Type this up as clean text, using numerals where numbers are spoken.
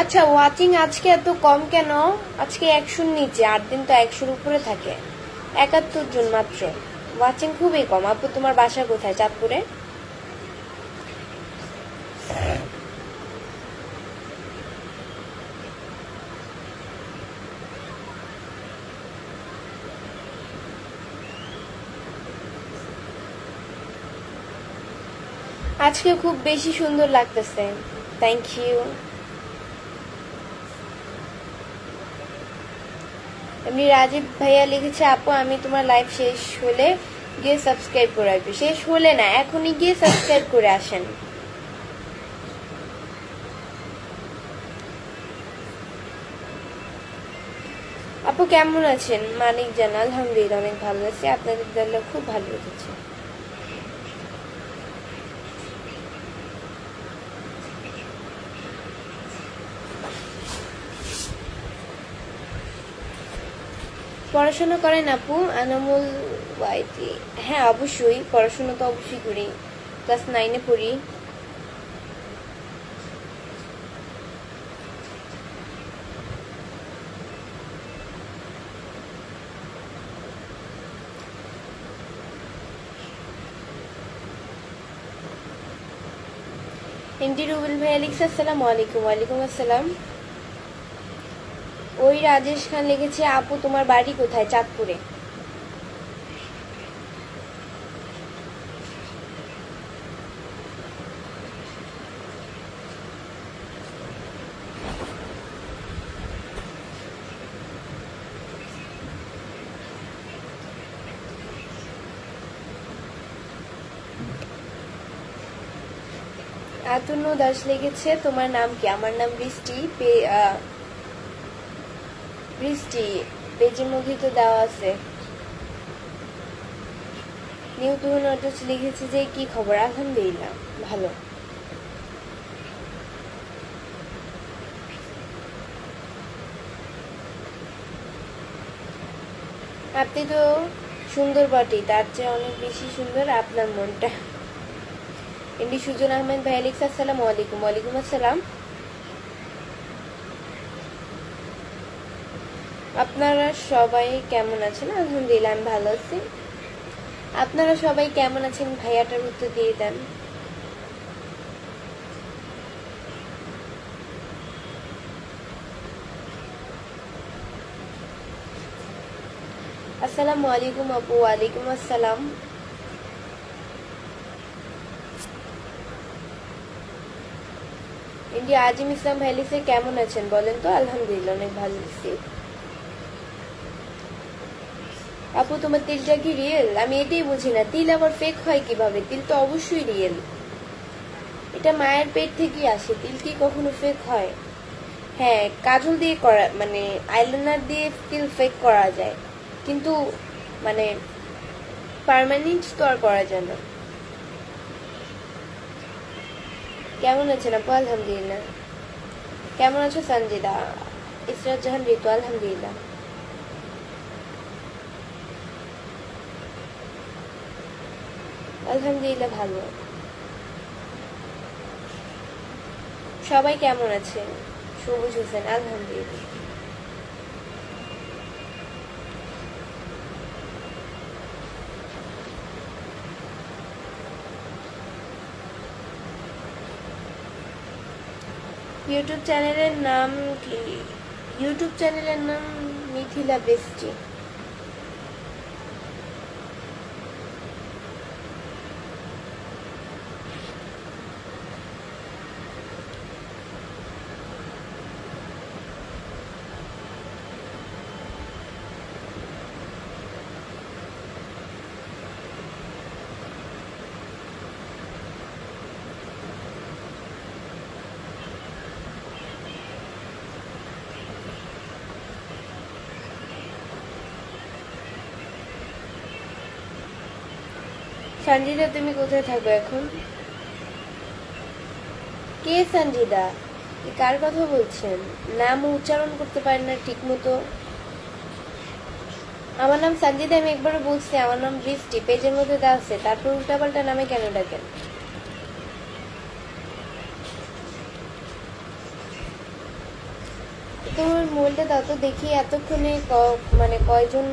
আচ্ছা, ওয়াচিং আজকে এত কম কেন? আজকে 100-র নিচে, 8 দিন তো 100-র উপরে থাকে। 71 জন মাত্র। ওয়াচিং খুবই কম। আপু তোমার বাসা কোথায়? চাঁদপুরে? আজকে খুব বেশি সুন্দর লাগতেছে। Thank you. এমনি রাজীব ভাইয়া লিখেছে, আপু আমি তোমার লাইভ শেষ হলে গিয়ে সাবস্ক্রাইব করে আসবে। শেষ হলে না, এখনই গিয়ে সাবস্ক্রাইব করে আসেন। আপু কেমন আছেন? মানিক জান, আলহামদুলিল্লাহ অনেক ভালো আছি। আপনাদের দলে খুব ভালো লেগেছে। পড়াশোনা করেন আপু? আনামুল ওয়াইটি, হ্যাঁ অবশ্যই পড়াশোনা তো অবশ্যই করি। ক্লাস 9-এ পড়ি। এমডি রুবেল ভাইয়া লিখছে, আসসালামু আলাইকুম। ওয়ালাইকুম আসসালাম। ওই রাজেশ খান লিখেছে, আপু তোমার বাড়ি কোথায়? চাঁদপুরে। আতুন্য দাস লিখেছে, তোমার নাম কি? আমার নাম বৃষ্টি। বৃষ্টি পেজের মধ্যে তো দেওয়া আছে। নিউ তুহন লিখেছে যে কি খবর? আলহামদুলিল্লাহ ভালো। আপনি তো সুন্দর বটেই, তার চেয়ে অনেক বেশি সুন্দর আপনার মনটা। এমডি সুজন আহমেদ ভাই লিখছে, আসসালামু আলাইকুম। ওয়ালাইকুম আসসালাম। আপনারা সবাই কেমন আছেন? আলহামদুলিল্লাহ আমি ভালো আছি। আপনারা সবাই কেমন আছেন? ভাইয়াটার উত্তর দিয়ে দেন। আসসালামু আলাইকুম আপু। ওয়ালাইকুম আসসালাম। ইন্ডিয়া আজিম ইসলাম ভাই লিখছে, কেমন আছেন বলেন তো? আলহামদুলিল্লাহ অনেক ভালো আছি। আপু তোমার তিলটা কি রিয়েল? আমি এটাই বুঝি না, তিল আবার ফেক হয় কিভাবে? তিল তো অবশ্যই রিয়েল। এটা মায়ের পেট থেকেই আসে, তিল কি কখনো ফেক হয়? হ্যাঁ, কাজল দিয়ে করা, মানে আইলাইনার দিয়ে তিল ফেক করা যায়, কিন্তু মানে পার্মানেন্ট তো আর করা যায় না। কেমন আছেন আপু? আলহামদুলিল্লাহ। কেমন আছো সঞ্জিদা? ইসরাত জাহান ঋতু, আলহামদুলিল্লাহ। আলহামদুলিল্লাহ ভালো। সবাই কেমন আছে? সবুজ হোসেন, আলহামদুলিল্লাহ। ইউটিউব চ্যানেলের নাম কি? ইউটিউব চ্যানেলের নাম মিথিলা বৃষ্টি। সঞ্জিদা তুমি কোথায় থাকো এখন? কে সঞ্জিদা? কার কথা বলছেন? নাম উচ্চারণ করতে পারেন না ঠিক মতো। আমার নাম সঞ্জিদা, আমি একবার বলছি আমার নাম বৃষ্টি, পেজের মধ্যে দেওয়া আছে, তারপর উল্টাপাল্টা নামে কেন ডাকেন? তোমার মোবাইলটা দাও তো দেখি এতক্ষণে মানে কয়জন